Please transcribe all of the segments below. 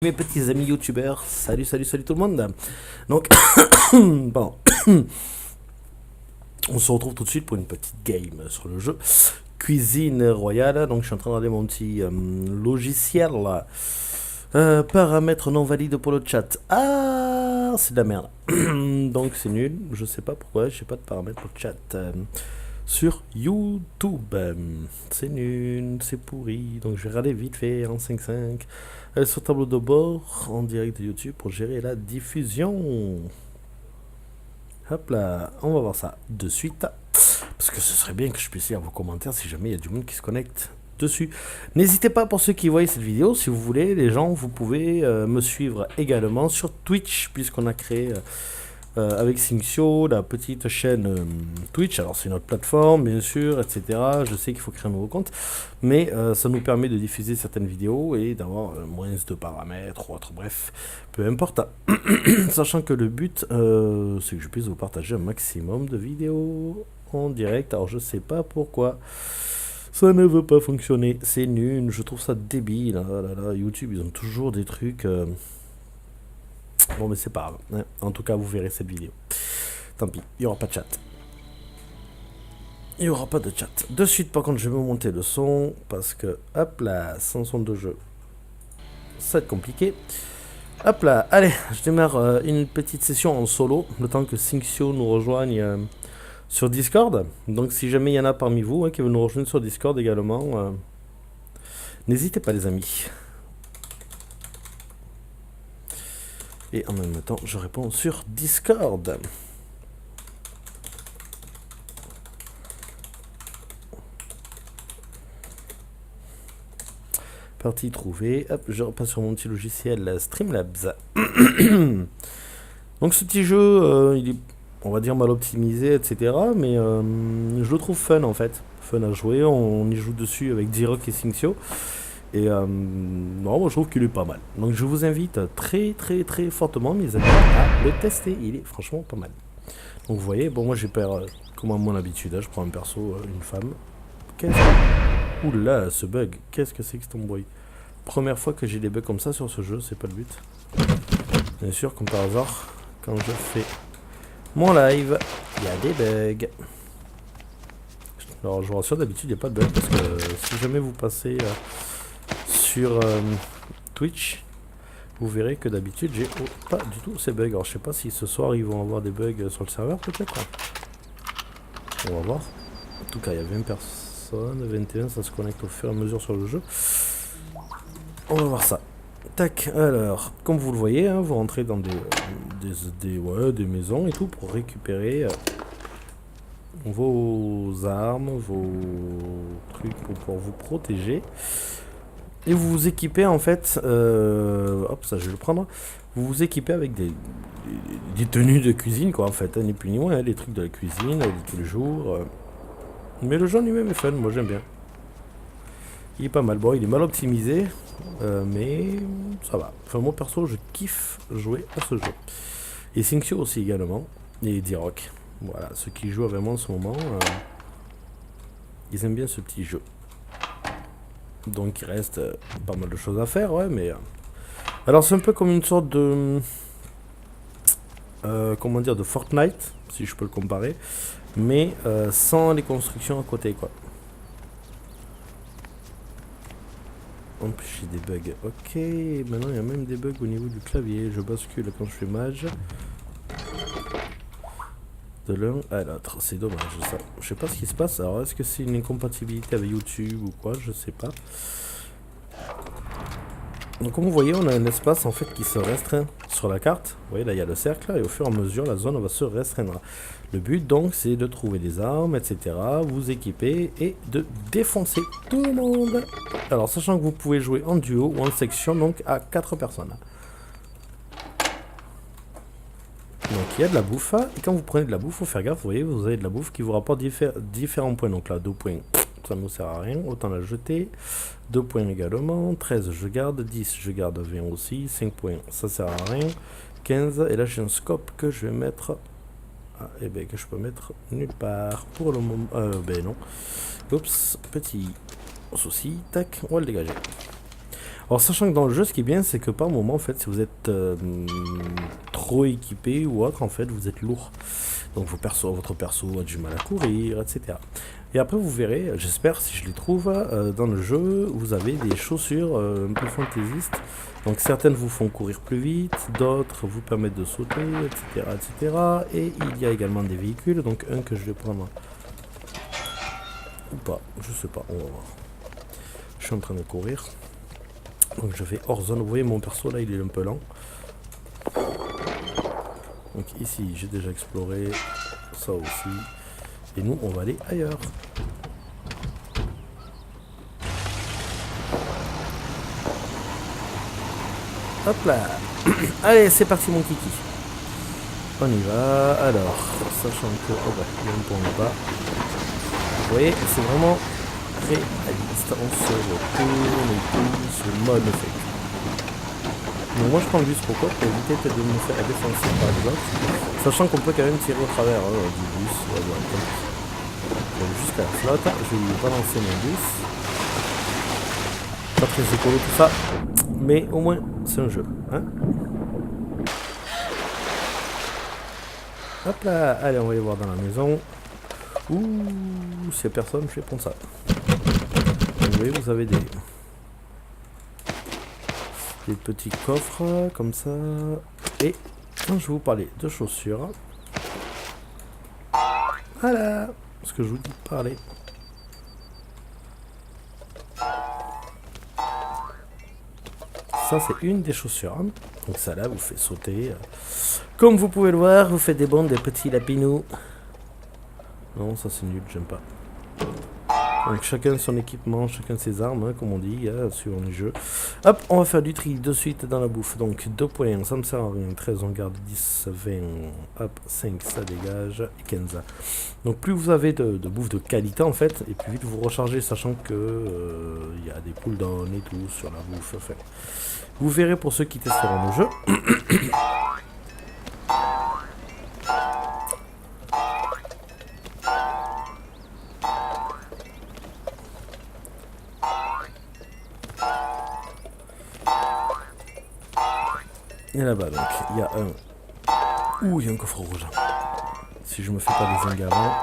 Mes petits amis youtubeurs, salut tout le monde. Donc, bon, on se retrouve tout de suite pour une petite game sur le jeu Cuisine Royale. Donc, je suis en train de regarder mon petit logiciel là. Paramètres non valides pour le chat. Ah, c'est de la merde. Donc, c'est nul. Je sais pas pourquoi, j'ai pas de paramètres pour le chat. Sur YouTube, c'est nul, c'est pourri. Donc, je vais regarder vite fait en 5.5. Sur tableau de bord en direct de YouTube pour gérer la diffusion. Hop là, on va voir ça de suite. Parce que ce serait bien que je puisse lire vos commentaires si jamais il y a du monde qui se connecte dessus. N'hésitez pas pour ceux qui voient cette vidéo, si vous voulez, les gens, vous pouvez me suivre également sur Twitch, puisqu'on a créé avec Synxio la petite chaîne Twitch. Alors c'est notre plateforme bien sûr, etc. Je sais qu'il faut créer un nouveau compte, mais ça nous permet de diffuser certaines vidéos et d'avoir moins de paramètres ou autre, bref, peu importe. Sachant que le but c'est que je puisse vous partager un maximum de vidéos en direct. Alors je sais pas pourquoi ça ne veut pas fonctionner, c'est nul, je trouve ça débile. Oh là là, YouTube ils ont toujours des trucs bon mais c'est pas grave, hein. En tout cas vous verrez cette vidéo. Tant pis, il n'y aura pas de chat. Il n'y aura pas de chat. De suite par contre je vais monter le son parce que hop là, sans son de jeu, ça va être compliqué. Hop là, allez, je démarre une petite session en solo, le temps que Synxio nous rejoigne sur Discord. Donc si jamais il y en a parmi vous qui veulent nous rejoindre sur Discord également, n'hésitez pas les amis. Et en même temps, je réponds sur Discord. Partie trouvée. Hop, je repasse sur mon petit logiciel Streamlabs. Donc ce petit jeu, il est, on va dire, mal optimisé, etc. Mais je le trouve fun en fait. Fun à jouer. On y joue dessus avec D-Rock et Synxio. Et non, moi je trouve qu'il est pas mal. Donc je vous invite très fortement, mes amis, à le tester. Il est franchement pas mal. Donc vous voyez, bon moi j'ai peur, comme à mon habitude, hein, je prends un perso, une femme. Qu'est-ce que... Oula, ce bug, qu'est-ce que c'est que ton bruit? Première fois que j'ai des bugs comme ça sur ce jeu, c'est pas le but. Bien sûr, comme par hasard, quand je fais mon live, il y a des bugs. Alors je vous rassure, d'habitude il n'y a pas de bug, parce que si jamais vous passez... sur Twitch, vous verrez que d'habitude j'ai pas du tout ces bugs. Alors je sais pas si ce soir ils vont avoir des bugs sur le serveur, peut-être. On va voir. En tout cas il y a 20 personnes, 21, ça se connecte au fur et à mesure sur le jeu. On va voir ça. Tac, alors comme vous le voyez, hein, vous rentrez dans des maisons et tout pour récupérer vos armes, vos trucs pour vous protéger. Et vous vous équipez en fait, hop ça je vais le prendre, vous vous équipez avec des tenues de cuisine quoi en fait, hein, ni plus ni moins, hein, les trucs de la cuisine, de tous les jours. Mais le jeu lui-même est fun, moi j'aime bien. Il est pas mal, bon il est mal optimisé, mais ça va. Enfin moi perso je kiffe jouer à ce jeu. Et Synxio aussi également, et D-Rock. Voilà, ceux qui jouent vraiment en ce moment, ils aiment bien ce petit jeu. Donc il reste pas mal de choses à faire, ouais, mais... alors c'est un peu comme une sorte de... comment dire, de Fortnite, si je peux le comparer, mais sans les constructions à côté, quoi. En plus j'ai des bugs. Ok, maintenant il y a même des bugs au niveau du clavier. Je bascule quand je fais mage. De l'un à l'autre, c'est dommage ça. Je sais pas ce qui se passe. Alors est-ce que c'est une incompatibilité avec YouTube ou quoi? Je sais pas. Donc comme vous voyez, on a un espace en fait qui se restreint sur la carte. Vous voyez là il y a le cercle et au fur et à mesure la zone va se restreindre. Le but donc c'est de trouver des armes, etc. Vous équiper et de défoncer tout le monde. Alors sachant que vous pouvez jouer en duo ou en section, donc à 4 personnes. Donc il y a de la bouffe, et quand vous prenez de la bouffe, faut faire gaffe, vous voyez, vous avez de la bouffe qui vous rapporte différents points. Donc là, 2 points, ça ne nous sert à rien, autant la jeter. 2 points également, 13 je garde, 10 je garde, 20 aussi, 5 points, ça sert à rien. 15, et là j'ai un scope que je vais mettre, et ben que je peux mettre nulle part pour le moment, ben non. Oups, petit souci, tac, on va le dégager. Alors sachant que dans le jeu, ce qui est bien, c'est que par moment, en fait, si vous êtes trop équipé ou autre, en fait, vous êtes lourd. Donc votre perso a du mal à courir, etc. Et après, vous verrez, j'espère, si je les trouve, dans le jeu, vous avez des chaussures un peu fantaisistes. Donc certaines vous font courir plus vite, d'autres vous permettent de sauter, etc., etc. Et il y a également des véhicules, donc un que je vais prendre ou pas, je sais pas, on va voir. Je suis en train de courir. Donc je vais hors zone. Vous voyez mon perso là, il est un peu lent. Donc ici j'ai déjà exploré ça aussi. Et nous on va aller ailleurs. Hop là. Allez, c'est parti mon kiki. On y va. Alors, sachant que... Oh bah, il y a un pont là-bas. Vous voyez, c'est vraiment réaliste. On se retourne et tout, ce mode fait. Donc moi je prends le bus, pourquoi? Pour éviter peut-être de me faire défoncer par exemple. Sachant qu'on peut quand même tirer au travers du bus. Donc jusqu'à la flotte, je vais lui balancer mon bus. Pas très écolo tout ça, mais au moins c'est un jeu. Hein, hop là, allez on va aller voir dans la maison. Ouh, s'il y a personne, je vais prendre ça. Donc, vous voyez, vous avez des petits coffres comme ça. Et quand je vais vous parler de chaussures, voilà ce que je vous dis de parler. Ça c'est une des chaussures. Donc ça là vous fait sauter. Comme vous pouvez le voir, vous faites des bonds, des petits lapinous. Non, ça c'est nul, j'aime pas. Donc chacun son équipement, chacun ses armes, comme on dit, suivant les jeux. Hop, on va faire du tri de suite dans la bouffe. Donc 2 points, ça me sert à rien. 13, on garde 10, 20, hop, 5, ça dégage, et 15. Donc plus vous avez de bouffe de qualité en fait, et plus vite vous rechargez, sachant que il y a des cooldowns et tout sur la bouffe. Enfin, vous verrez pour ceux qui testeront le jeu. Et là-bas, donc, il y a un... Ouh, il y a un coffre rouge. Si je me fais pas des engagements...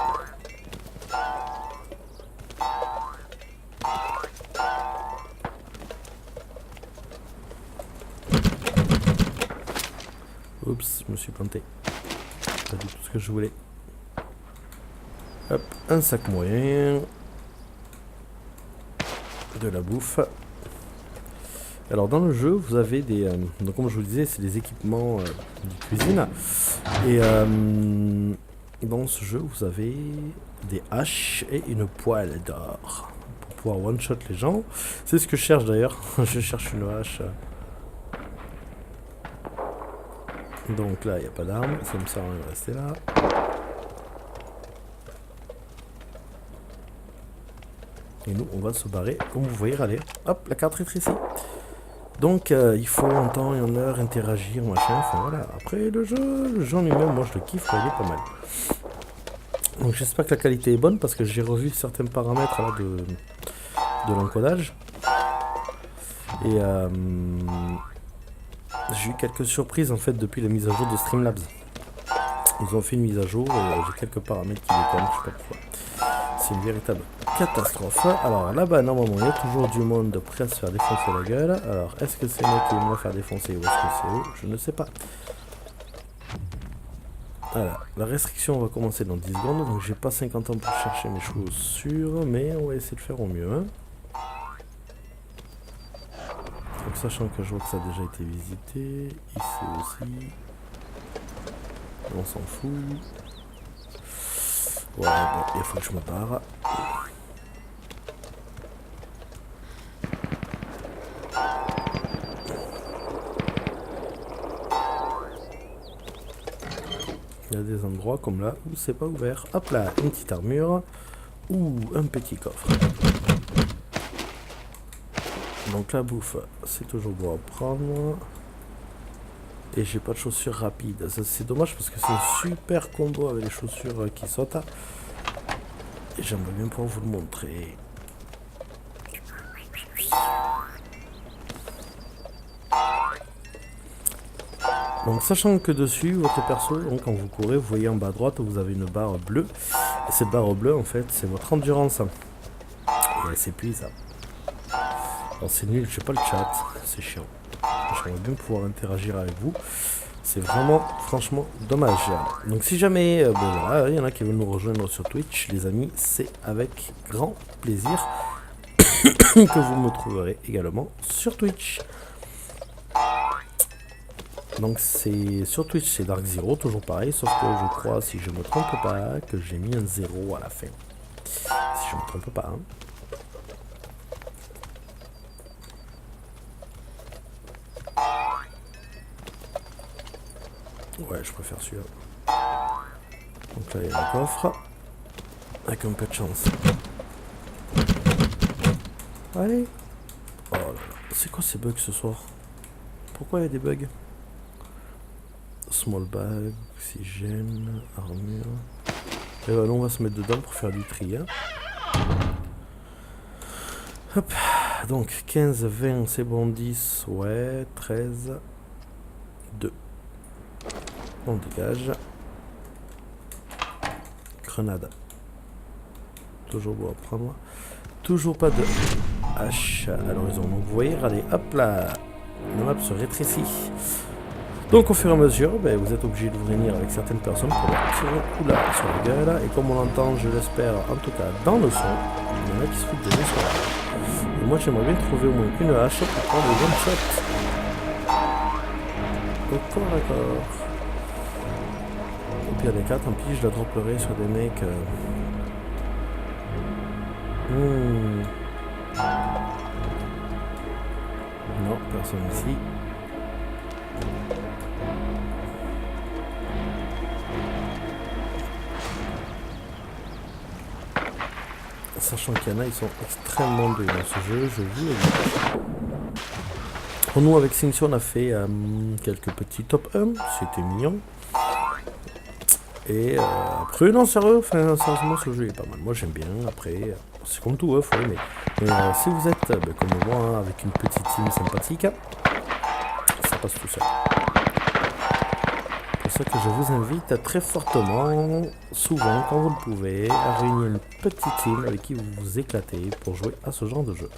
Oups, je me suis planté. Pas du tout ce que je voulais. Hop, un sac moyen. De la bouffe. Alors dans le jeu, vous avez des... donc comme je vous le disais, c'est des équipements de cuisine. Et dans ce jeu, vous avez des haches et une poêle d'or. Pour pouvoir one-shot les gens. C'est ce que je cherche d'ailleurs. Je cherche une hache. Donc là, il n'y a pas d'arme. Ça me sert à rien de rester là. Et nous, on va se barrer, comme vous voyez, allez. Hop, la carte est ici. Donc il faut en temps et en heure interagir, machin, enfin voilà. Après le jeu en lui-même, moi je le kiffe, il est pas mal. Donc j'espère que la qualité est bonne parce que j'ai revu certains paramètres là, de l'encodage. Et j'ai eu quelques surprises en fait depuis la mise à jour de Streamlabs. Ils ont fait une mise à jour et j'ai quelques paramètres qui déconnent, je sais pas pourquoi. C'est une véritable catastrophe. Alors là-bas, normalement, il y a toujours du monde prêt à se faire défoncer la gueule. Alors, est-ce que c'est moi qui vais me faire défoncer ou est-ce que c'est eux? Je ne sais pas. Voilà, la restriction va commencer dans 10 secondes. Donc, j'ai pas 50 ans pour chercher mes chaussures, mais on va essayer de faire au mieux. Hein. Donc, sachant que je vois que ça a déjà été visité. Ici aussi. On s'en fout. Ouais, bon, il faut que je me barre. Il y a des endroits comme là où c'est pas ouvert. Hop là, une petite armure. Ou un petit coffre. Donc la bouffe, c'est toujours bon à prendre. Et j'ai pas de chaussures rapides. Ça c'est dommage parce que c'est un super combo avec les chaussures qui sautent. Et j'aimerais bien pouvoir vous le montrer. Donc sachant que dessus, votre perso, donc, quand vous courez, vous voyez en bas à droite, vous avez une barre bleue. Et cette barre bleue, en fait, c'est votre endurance. Et elle s'épuise. Alors c'est nul, je sais pas le chat, c'est chiant. J'aimerais bien pouvoir interagir avec vous. C'est vraiment, franchement, dommage. Donc si jamais, voilà, il y en a qui veulent nous rejoindre sur Twitch, les amis, c'est avec grand plaisir que vous me trouverez également sur Twitch. Donc c'est sur Twitch, c'est Dark Zero, toujours pareil, sauf que je crois, si je me trompe pas, que j'ai mis un 0 à la fin. Si je me trompe pas, hein. Ouais, je préfère celui-là. Donc là, il y a un coffre. Avec un peu de chance. Allez. Oh là là. C'est quoi ces bugs ce soir? Pourquoi il y a des bugs? Small bag, oxygène, armure. Et là, on va se mettre dedans pour faire du tri. Hein. Hop. Donc 15, 20, c'est bon, 10, ouais, 13, 2. On dégage. Grenade. Toujours beau à prendre. Toujours pas de hache à l'horizon. Donc vous voyez, regardez, hop là, la map se rétrécit. Donc au fur et à mesure, vous êtes obligé de vous réunir avec certaines personnes pour leur tirer un coup là sur la gueule. Et comme on l'entend, je l'espère, en tout cas dans le son, il y en a qui se foutent de nous sur la. Et moi j'aimerais bien trouver au moins une hache pour prendre les one shot. Au corps à corps. Au pire des cas, tant pis, je la dropperai sur des mecs. Non, personne ici. Sachant qu'il y en a, ils sont extrêmement doués dans ce jeu, je vous le dis. Pour nous, avec Cincy, on a fait quelques petits top 1, c'était mignon. Et après, non, sérieux, sérieusement, ce jeu est pas mal. Moi, j'aime bien. Après, c'est comme tout, faut aimer. Mais si vous êtes comme moi, hein, avec une petite team sympathique, ça passe tout seul. C'est pour ça que je vous invite très fortement, souvent, quand vous le pouvez, à réunir une petite team avec qui vous vous éclatez pour jouer à ce genre de jeu.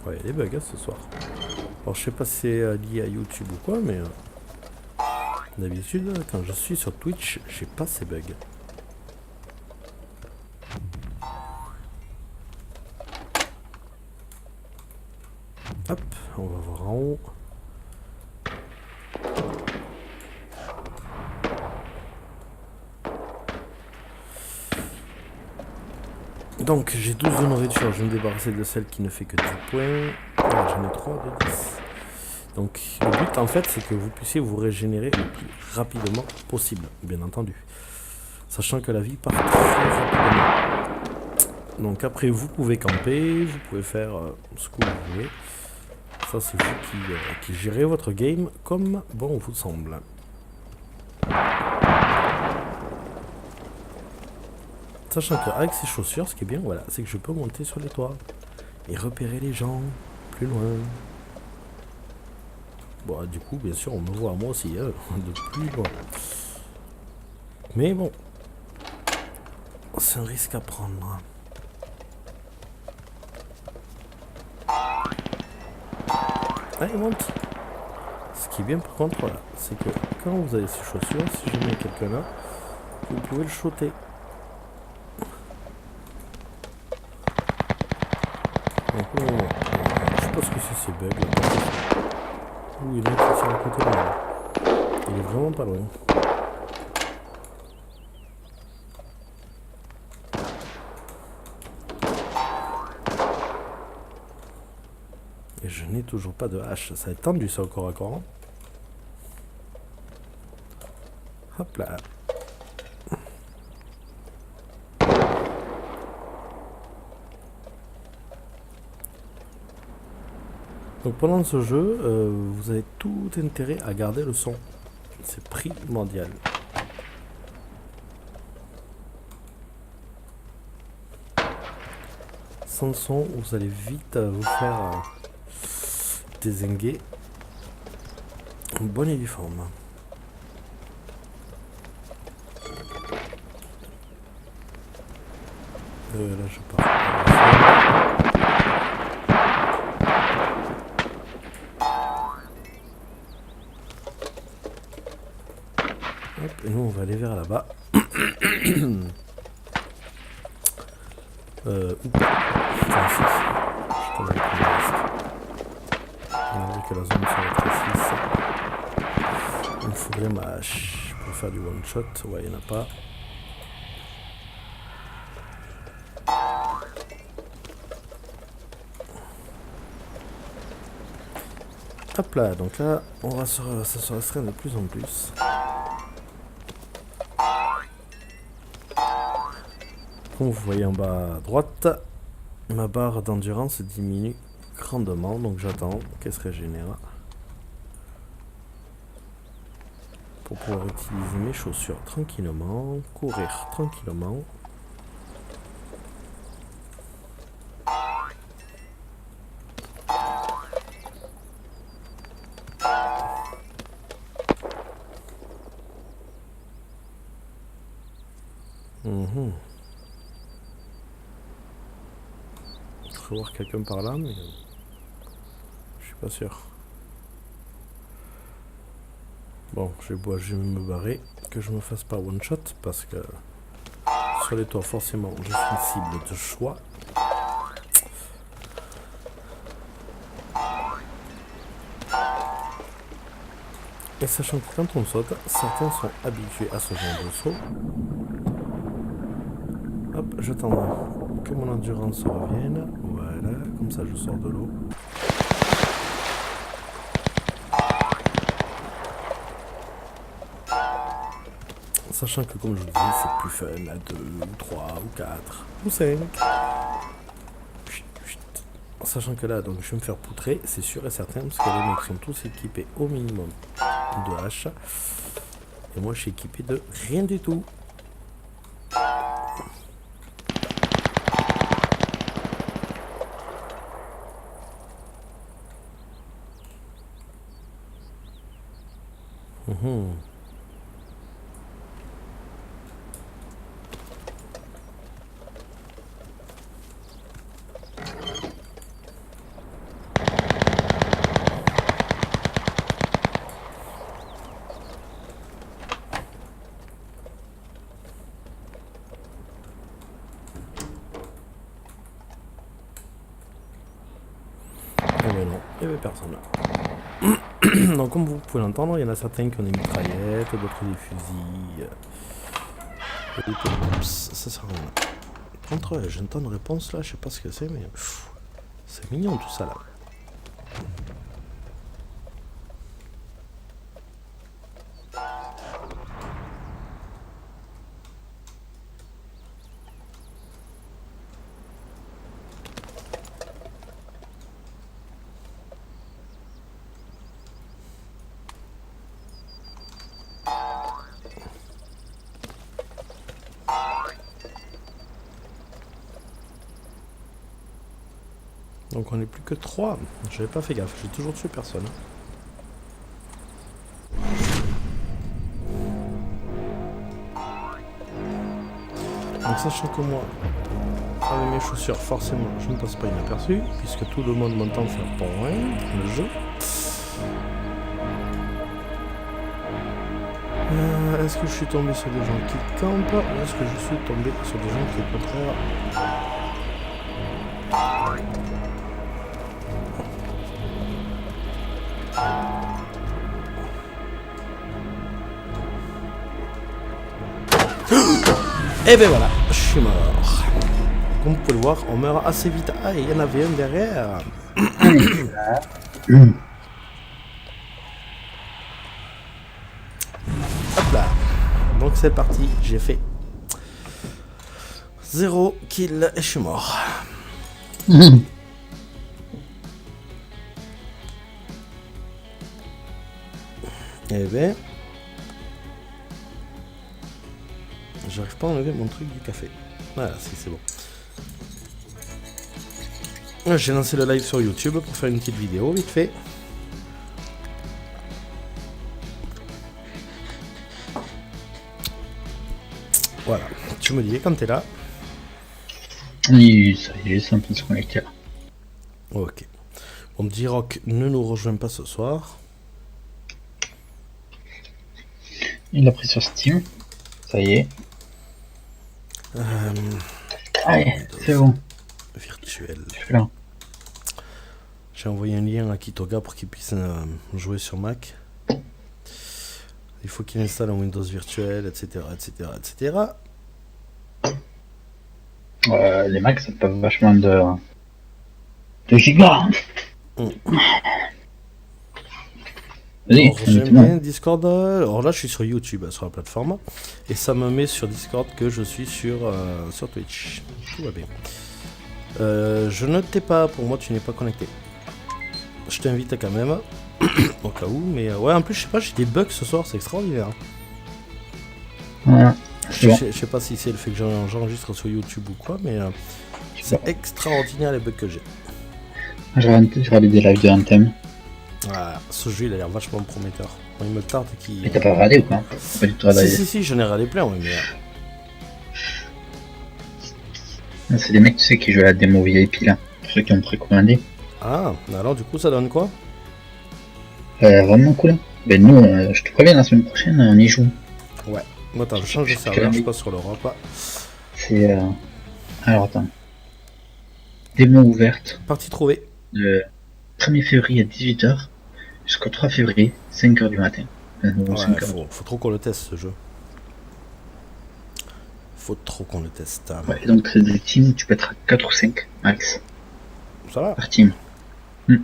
Ouais, il y a des bugs ce soir. Alors je sais pas si c'est lié à YouTube ou quoi, mais d'habitude, quand je suis sur Twitch, j'ai pas ces bugs. Hop, on va voir en haut. Donc j'ai 12 de nourriture, je vais me débarrasser de celle qui ne fait que 10 points. Voilà, j'en ai 3 de 10. Donc le but en fait c'est que vous puissiez vous régénérer le plus rapidement possible, bien entendu. Sachant que la vie part très rapidement. Donc après vous pouvez camper, vous pouvez faire ce que vous voulez. Ça c'est vous qui gérez votre game comme bon vous semble. Sachant qu'avec ces chaussures, ce qui est bien, voilà, c'est que je peux monter sur les toits et repérer les gens plus loin. Bon, du coup, bien sûr, on me voit moi aussi, hein, de plus loin. Mais bon, c'est un risque à prendre. Allez, monte. Ce qui est bien par contre, voilà, c'est que quand vous avez ces chaussures, si jamais quelqu'un là, vous pouvez le shooter. Donc, je sais pas ce que c'est ces bugs. Ouh, il y en a qui tire à côté de moi. Il est vraiment pas loin. Et je n'ai toujours pas de hache. Ça va être tendu ça au corps à corps. Hein. Hop là. Donc pendant ce jeu, vous avez tout intérêt à garder le son. C'est primordial. Sans son, vous allez vite vous faire dézinguer. Bon uniforme. Là je pars. Hop, et nous on va aller vers là-bas. Ou pas. Enfin, si. Je t'en ai pris le risque. On dirait que la zone se rétrécisse. Il me faudrait ma hache pour faire du one shot. Ouais, il n'y en a pas. Hop là, donc là, ça se restreint de plus en plus. Comme vous voyez en bas à droite, ma barre d'endurance diminue grandement, donc j'attends qu'elle se régénère pour pouvoir utiliser mes chaussures tranquillement, courir tranquillement. Je vais voir quelqu'un par là, mais je suis pas sûr. Bon, je vais me barrer, que je me fasse pas one shot parce que sur les toits, forcément, je suis une cible de choix. Et sachant que quand on saute, certains sont habitués à ce genre de saut. Hop, j'attends que mon endurance revienne. Voilà, comme ça je sors de l'eau. Sachant que comme je vous dis, c'est plus fun à 2 ou 3 ou 4 ou 5. Sachant que là, donc, je vais me faire poutrer, c'est sûr et certain, parce que les mecs sont tous équipés au minimum de hache. Et moi, je suis équipé de rien du tout. Mais non, il n'y avait personne là. Donc comme vous pouvez l'entendre, il y en a certains qui ont des mitraillettes, d'autres des fusils. Ça sert à rien. Par contre, j'ai un temps de réponse là, je sais pas ce que c'est, mais c'est mignon tout ça là. Donc on n'est plus que 3. J'avais pas fait gaffe, j'ai toujours tué personne. Donc sachant que moi, avec mes chaussures, forcément, je ne passe pas inaperçu, puisque tout le monde m'entend faire point le jeu. Est-ce que je suis tombé sur des gens qui campent ou est-ce que je suis tombé sur des gens qui, au contraire... Et ben voilà, je suis mort. Comme vous pouvez le voir, on meurt assez vite. Ah, il y en avait un derrière. Hop là. Donc c'est parti, j'ai fait 0 kill et je suis mort. Eh ben... J'arrive pas à enlever mon truc du café. Voilà, si c'est bon. J'ai lancé le live sur YouTube pour faire une petite vidéo, vite fait. Voilà, tu me dis quand t'es là. Oui, ça y est, c'est en train de se connecter là. Ok. Bon, D-Rock ne nous rejoint pas ce soir. Il l'a pris sur Steam. Ça y est. Allez, c'est bon. Virtuel. Je suis là. J'ai envoyé un lien à Kitoga pour qu'il puisse jouer sur Mac. Il faut qu'il installe un Windows virtuel, etc., etc., etc. Les Macs, ça peut vachement de gigas. Vas-y, Alors, j'aime bien Discord. Alors là, je suis sur YouTube, sur la plateforme. Et ça me met sur Discord que je suis sur Twitch. Tout va bien. Je ne t'ai pas, pour moi, tu n'es pas connecté. Je t'invite quand même, au cas où. Mais ouais, en plus, je sais pas, j'ai des bugs ce soir, c'est extraordinaire. Voilà. Je sais pas si c'est le fait que j'enregistre sur YouTube ou quoi, mais c'est extraordinaire les bugs que j'ai. Je regardais des lives de Anthem. Ah, ce jeu il a l'air vachement prometteur. Bon, il me tarde qu'il. Mais t'as pas regardé ou quoi? Pas du tout regardé. Si, j'en ai regardé plein, oui, mais. C'est des mecs, tu sais, qui jouent à la démo VIP là, pour ceux qui ont précommandé. Ah, alors du coup, ça donne quoi? Vraiment cool. Ben nous, je te préviens, la semaine prochaine, on y joue. Ouais. Moi, attends, je change de serveur, je passe sur l'Europe. C'est. Alors attends. Démo ouverte. Partie trouvée. Le 1er février à 18h jusqu'au 3 février, 5h du matin. Ouais, faut trop qu'on le teste ce jeu. Faut trop qu'on le teste. Ouais, donc c'est des teams, tu peux être à 4 ou 5 max. Ça va? Par team. Je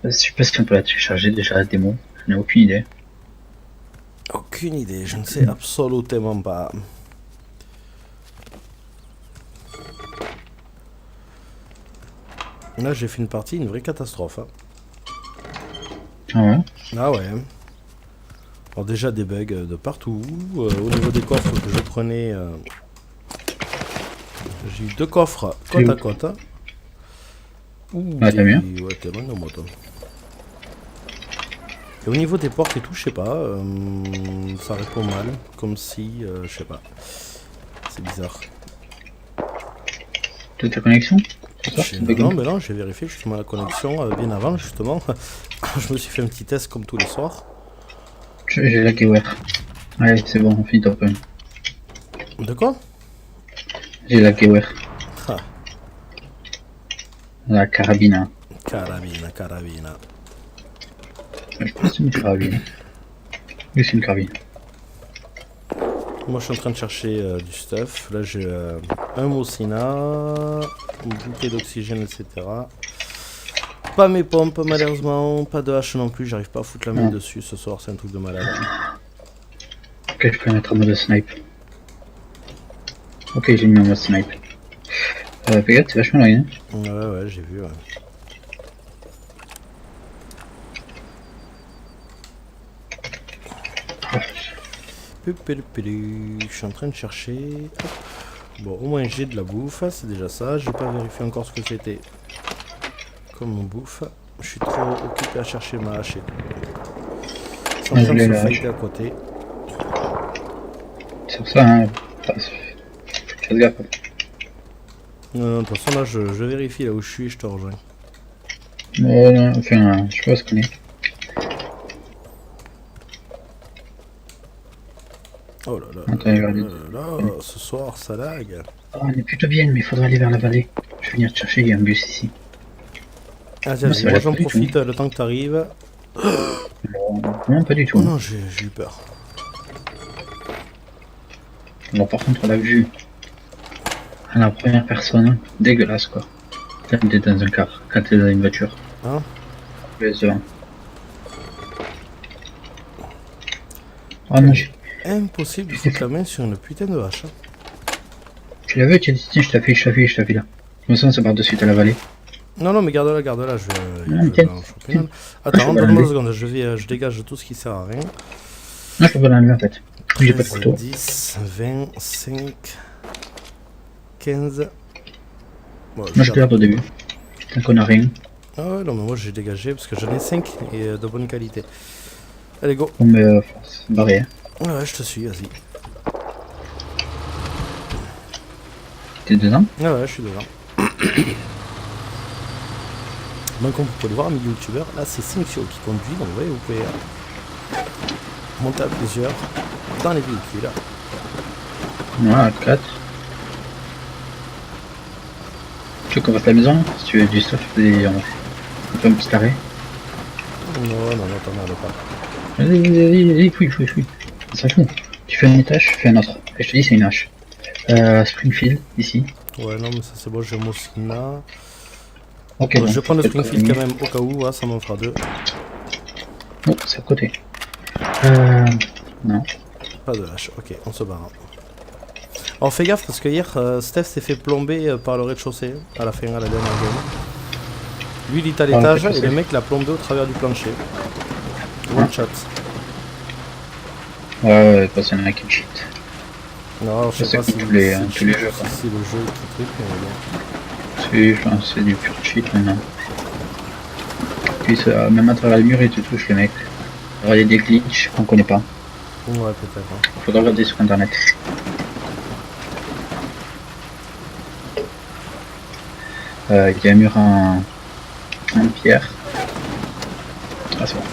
sais pas si on peut la télécharger déjà la démo, je n'ai aucune idée. Aucune idée, je ne sais absolument pas. Là, j'ai fait une partie, une vraie catastrophe. Ah ouais? Ah ouais. Alors déjà des bugs de partout. Au niveau des coffres que je prenais, j'ai eu 2 coffres côte à côte. Ouh, t'as bien. Ouais, t'es loin de moi, toi. Et au niveau des portes et tout, je sais pas, ça répond mal, comme si, je sais pas. C'est bizarre. Toute ta connexion? Non, mais non, j'ai vérifié justement la connexion bien avant, justement. Je me suis fait un petit test comme tous les soirs. J'ai la Gewehr. Allez, c'est bon, on finit top 1. De quoi? J'ai la Gewehr. Ah. La carabine. Carabine. Je pense que c'est une carabine. Oui, c'est une carabine. Moi, je suis en train de chercher du stuff. Là, j'ai un Mossina, une bouteille d'oxygène, etc. Pas mes pompes, malheureusement. Pas de hache non plus. J'arrive pas à foutre la main dessus ce soir. C'est un truc de malade. Ok, je peux mettre en mode snipe. Ok, j'ai mis en mode snipe. Regarde, c'est vachement loin. Hein. Ouais, j'ai vu. Ouais. Je suis en train de chercher. Bon, au moins j'ai de la bouffe, c'est déjà ça. J'ai pas vérifié encore ce que c'était comme bouffe. Je suis trop occupé à chercher ma hache. C'est en train de se fighter à côté. C'est pour ça, hein. Fais gaffe. Non, de toute façon, là, je vérifie là où je suis et je te rejoins. Non, enfin, je sais pas ce qu'on est. Oh là là, ce soir ça lag. Oh, on est plutôt bien, mais il faudrait aller vers la vallée. Je vais venir te chercher, il y a un bus ici. Ah tiens, moi j'en profite le temps que t'arrives. Non, pas du tout. Oh non, j'ai eu peur. Bon, par contre, la vue à la première personne, dégueulasse quoi. Quand t'es dans un car, quand t'es dans une voiture. Hein? devant. Oh non, Impossible de foutre la main sur une putain de hache. Tu l'as vu, tu as dit tiens, je t'affiche là. Je me sens c'est par-dessus à la vallée. Non, mais garde-la, je vais tiens. Attends, donne-moi 2 secondes, je dégage tout ce qui sert à rien. Non, je peux pas l'enlever en fait. J'ai pas de couteau. 10, 20, 5, 15. Bon, Moi je garde au début. Tant qu'on a rien. Ah ouais, non, mais moi j'ai dégagé parce que j'en ai 5 et de bonne qualité. Allez, go. On met force barré. Ouais, je te suis, vas-y. T'es dedans? Ah ouais, je suis dedans. Donc, comme vous pouvez le voir, mes youtubeurs, là c'est Cinxio qui conduit, donc vous pouvez monter à plusieurs dans les véhicules. Voilà, 4. Tu veux qu'on fasse la maison? Si tu veux du stuff, on fait un petit carré. Non, t'en as pas. Vas-y, fouille. On s'en fout. Tu fais un étage, je fais un autre. Et je te dis, c'est une hache. Springfield, ici. Ouais, non, mais ça c'est bon, j'ai Mosina. Ok, Bon, donc, je vais prendre le c'est Springfield le quand même au cas où, hein, ça m'en fera 2. Oh, c'est à côté. Non. Pas de hache, ok, on se barre. Alors fais gaffe parce que hier, Steph s'est fait plomber par le rez-de-chaussée à la dernière game. Lui il est à l'étage et le mec l'a plombé au travers du plancher. One shot. Ouais, parce qu'il y en a qui cheat. Non, je sais pas si tous les jeux, c'est le jeu qui truc, mais bon. Je pense que c'est du pur cheat maintenant. Puis même à travers le mur, il te touche le mec. Alors, il y a des glitches qu'on connaît pas. Ouais, peut-être. Hein. Faudra regarder sur internet. Il y a un mur en pierre. Ah, c'est bon.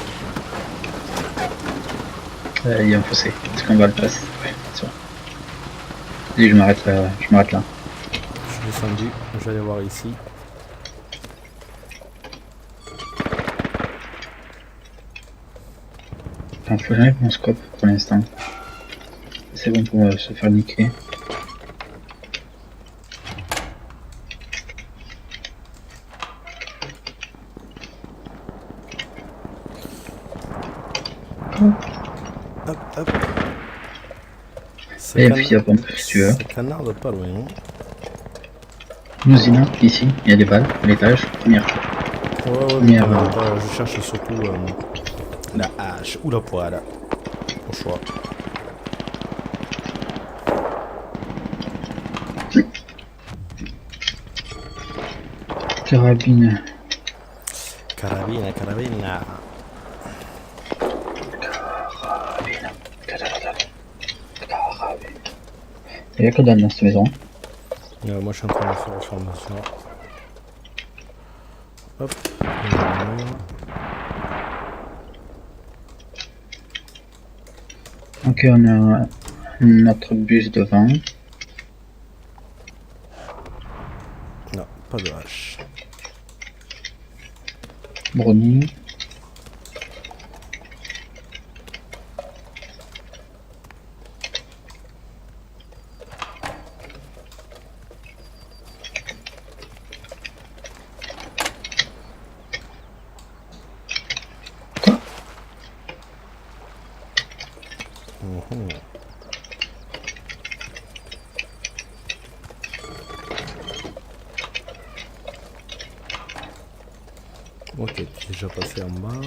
Il y a un fossé. Est-ce qu'on va le passer? Ouais, c'est bon. Allez, je m'arrête là. Je suis descendu, je vais aller voir ici. Enfin, faut jamais mon scope pour l'instant. C'est bon pour se faire niquer. Hop. Et puis il y a pompe si tu veux. C'est canard pas loin. Mousina, ici, il y a des balles à l'étage, première. Ouais, je cherche surtout la hache ou la poêle. Au choix. Carabine. Il n'y a que dalle dans cette maison. Moi je suis en train de faire la formation. Hop. Ok, on a notre bus devant. Non, pas de hache. Brownie. Ok, tu es déjà passé en bas.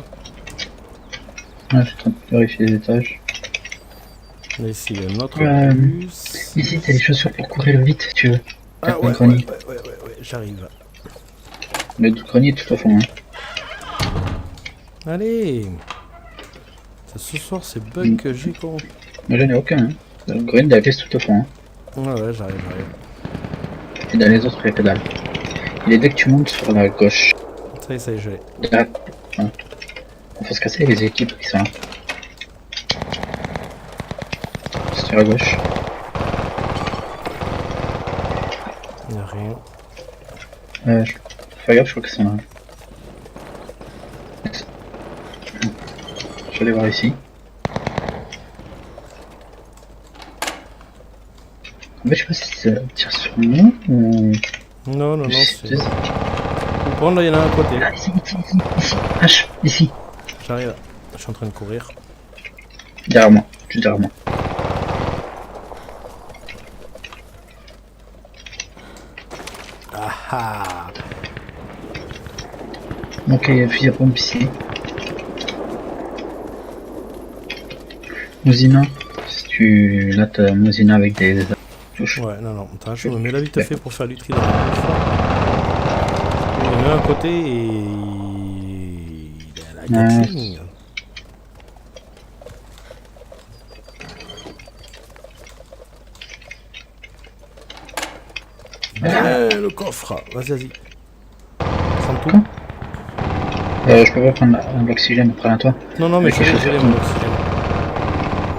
Ah, je suis en train de vérifier les étages. Là, ici, il y a un autre bus. Ici, t'as des chaussures pour courir vite si tu veux. Ah ouais, j'arrive. Le grenier tout au fond. Hein. Allez. Ce soir, c'est bug que j'ai con. Moi, j'en ai aucun. Hein. Le grenier de la pièce tout au fond. Hein. Ouais, j'arrive. Et dans les autres, il y a que dalle. Il est dès que tu montes sur la gauche. Ça y est, je l'ai. Là. Ouais. Il faut se casser les équipes qui sont là. Sur la gauche. Il n'y a rien. Fais gaffe, je crois qu'ils sont là. Je vais aller voir ici. En fait, je sais pas si ça tire sur nous ou. Non, c'est. Bon, là, il y en a un à côté. Là, ici. H, ici. J'arrive. Je suis en train de courir. Derrière moi, juste derrière moi. Ah. Ok, il y a un fusil à pompe ici. Mousina, si tu. Là, t'as Mousina avec des touches. Ouais, non. Attends, je me mets là vite fait pour faire du tri dans la un à côté et il a la Gatling. Le coffre. Vas-y. Prends tout. Quoi? Je peux pas prendre l'oxygène après à toi. Non, mais Avec je les l'ai chaussures. mon oxygène.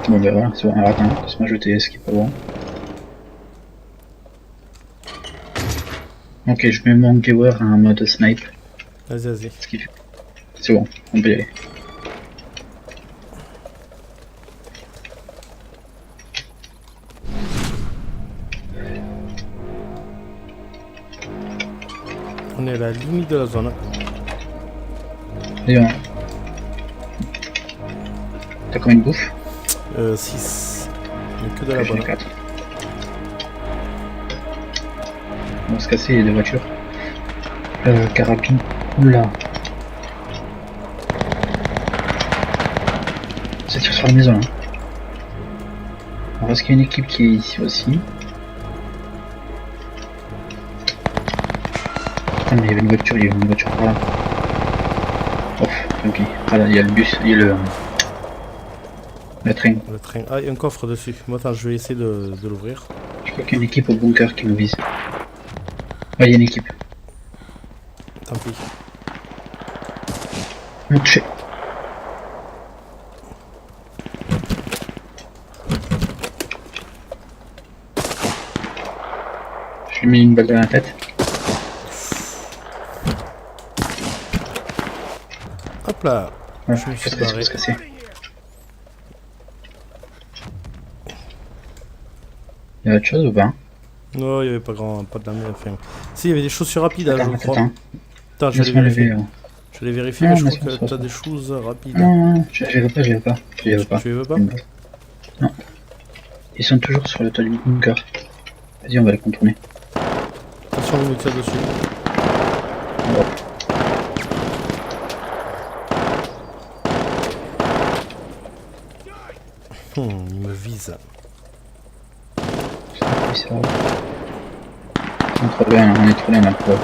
Bon ben voilà, c'est bon. Alors attends, laisse-moi jeter ce qui est pas bon. Ok, je mets mon Gewehr en mode snipe. Vas-y. Ce qui fait. C'est bon, on peut y aller. On est à la limite de la zone. Et on... T'as combien de bouffe? 6. Mais que de la Ok, j'en ai bonne. 4. On va se casser les deux voitures. Carabine. Oula. Ça tire sur la maison là. Alors est-ce qu'il y a une équipe qui est ici aussi? Ah mais il y avait une voiture, par là. Oh, tant pis. Ah là, il y a le bus, il y a le train. Le train. Ah, il y a un coffre dessus. Moi, attends, je vais essayer de l'ouvrir. Je crois qu'il y a une équipe au bunker qui nous vise. Ah, il y a une équipe. Tant pis. On m'a touché. Je lui mets une balle dans la tête. Hop là. Ouais, Je me suis faut barré. se casser. Il y a autre chose ou pas? Non, il n'y avait pas de la même. Enfin, si, il y avait des chaussures rapides, je crois. Attends. Attends, je vais les Laisse-moi vérifier. lever. Je vais les vérifier, Non, mais je laisse-moi crois que ça. t'as des choses rapides. Non, je veux pas. Je veux pas. Tu les veux pas? Non. Ils sont toujours sur le toit du bunker. Vas-y, on va les contourner. Attention, on nous tire dessus. Il me vise. Oui, c'est vrai. On est trop bien là pour eux.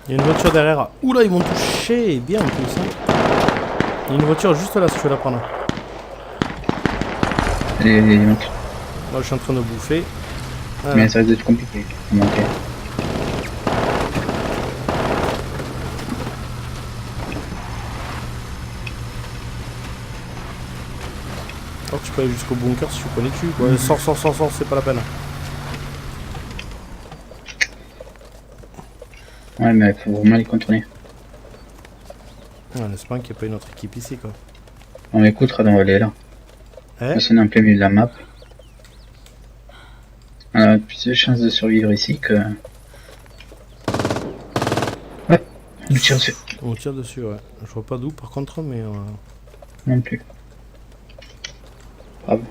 Il y a une voiture derrière. Oula, ils m'ont touché. Bien en plus. Hein. Il y a une voiture juste là si tu veux la prendre. Allez, monte. Moi, je suis en train de bouffer. Voilà. Mais ça risque d'être compliqué. Ok. Alors que tu peux aller jusqu'au bunker si tu connais dessus. Ouais, sors, c'est pas la peine. Ouais, mais faut vraiment les contourner. Ouais, en espérant qu'il n'y a pas une autre équipe ici, quoi. On écoute, on va aller là. Eh Là, c'est en plein milieu de la map. On a plus de chances de survivre ici que... Ouais, on nous tire dessus. On tire dessus, ouais. Je vois pas d'où par contre, mais... Non plus. Bravo.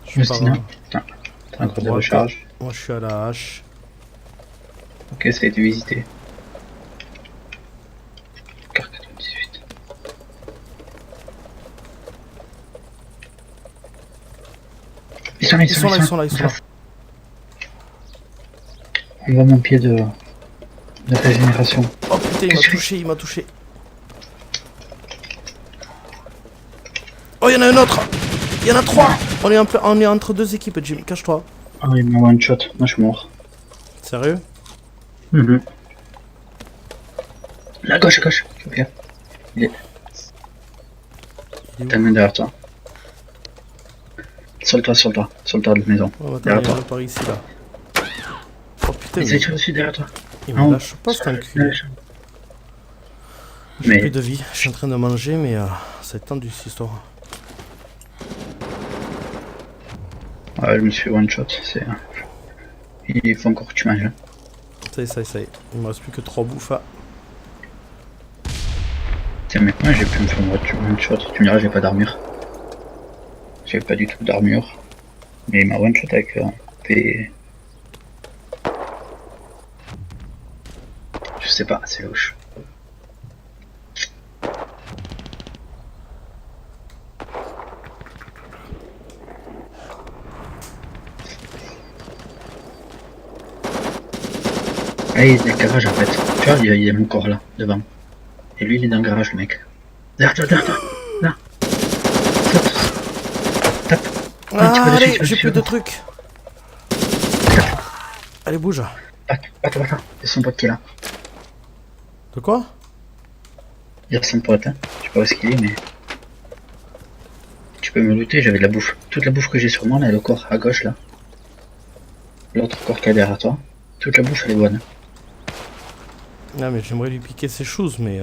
je suis pas Sinon, loin. attends, t'as encore des Droite. recharges. Moi, je suis à la hache. Ok, ça a été visité. Car 98. Ils sont là. On voit mon pied de régénération. Oh putain, il m'a touché. Oh, il y en a un autre. Il y en a 3. On est entre deux équipes, Jim. Cache-toi. Ah, il m'a one shot. Moi, je suis mort. Sérieux? Là, à gauche. Ok. Il est. T'as main derrière toi. Sur le toit de la maison. Oh, attends, Derrière il y en a toi. un par ici, là. Oh putain, Il s'est tiré dessus derrière toi. il Non. me lâche pas, c'est un cul. J'ai Mais- plus de vie. Je suis en train de manger, mais ça va être tendu, cette histoire. Ouais, je me suis one shot. C'est. Il faut encore que tu manges. Hein. Ça y est. Il me reste plus que 3 bouffes. Tiens, maintenant j'ai pu me faire one shot. Tu me diras, j'ai pas d'armure. J'ai pas du tout d'armure. Mais il m'a one shot avec des. Je sais pas, c'est louche. Ah, il est dans le garage en fait. Tu vois, il y a mon corps là, devant. Et lui, il est dans le garage, le mec. Derrière toi, derrière toi. Là. Saute. Tape. Ah, tu vas Ah, dessus, allez, tu vas j'ai dessus. plus de trucs. Allez, bouge. Attends. Il y a son pote qui est là. De quoi? Il y a son pote, hein. Je sais pas où est-ce qu'il est, mais. Tu peux me looter, j'avais de la bouffe. Toute la bouffe que j'ai sur moi, là, le corps à gauche, là. L'autre corps qui est derrière toi. Toute la bouffe, elle est bonne. Ah, mais j'aimerais lui piquer ses choses, mais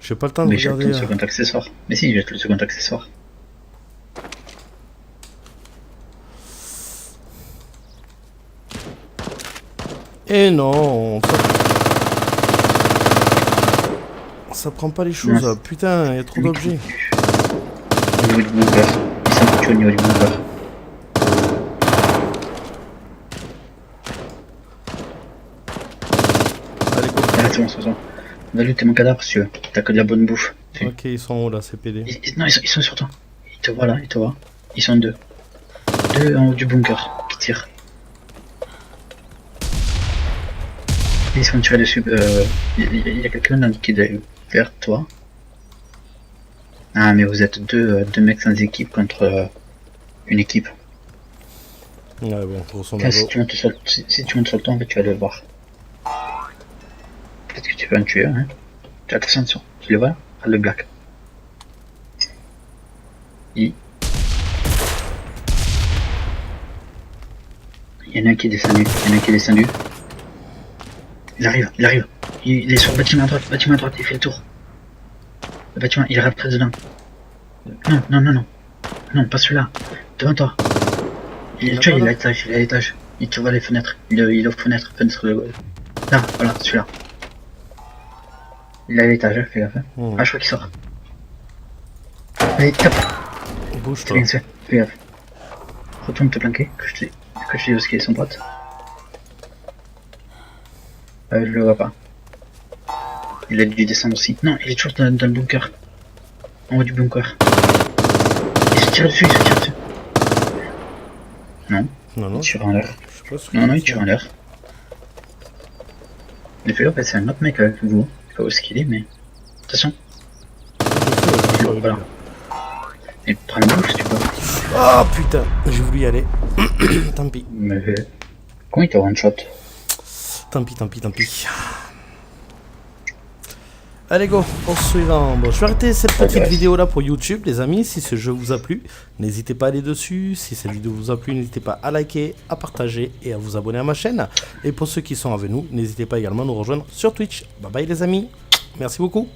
j'ai pas le temps de Mais j'ai regarder. le second accessoire. Mais si, j'ai le second accessoire. Eh non, ça prend pas les choses. Non. Putain, il y a trop d'objets. Au niveau du bunker. Il s'en fout au niveau du bunker. Allez, go. Ah, c'est bon. Va looter mon cadavre si tu veux. T'as que de la bonne bouffe. Ok, ils sont où là, ces PD? Non, ils sont sur toi. Ils te voient là, ils te voient. Ils sont deux. Deux en haut du bunker qui tirent. Ils sont tirés dessus. Il y a quelqu'un qui est vers toi. Ah, mais vous êtes deux mecs sans équipe contre une équipe. Ouais, bon, grosso Enfin, modo. si tu montes sur le temps, en fait, tu vas le voir. Peut-être que tu peux en tuer, hein. Attention, tu le vois? Ah, le black. Il y en a un qui est descendu. Il arrive. Il est sur le bâtiment à droite, il fait le tour. Le bâtiment, il rentre dedans. Non. Non, pas celui-là. Devant toi. Tu vois, il est à l'étage. Il te voit les fenêtres. Il est aux fenêtres de... Là, voilà, celui-là. Il est à l'étage, hein, fais gaffe. Mmh. Ah, je crois qu'il sort. Allez, tape. C'est Bouge-toi. bien fait, fais gaffe. Retourne te planquer, que je te dis où est-ce qu'il est son pote. Je le vois pas. Il a dû descendre aussi. Non, il est toujours dans le bunker. En haut du bunker. Il se tire dessus. Non, Non, il tire en l'air. je sais pas ce que Non, c'est. il tire en l'air. Mais fais gaffe, c'est un autre mec avec vous. Je sais pas où est-ce qu'il est, mais... Attention. Voilà. Et prends le bouffe si tu peux. Oh putain, j'ai voulu y aller. Tant pis. Mais... Comment il t'a one shot? Tant pis. Allez go, au suivant. Bon, je vais arrêter cette petite vidéo là pour YouTube, les amis. Si ce jeu vous a plu, n'hésitez pas à aller dessus. Si cette vidéo vous a plu, n'hésitez pas à liker, à partager et à vous abonner à ma chaîne. Et pour ceux qui sont avec nous, n'hésitez pas également à nous rejoindre sur Twitch. Bye bye les amis, merci beaucoup.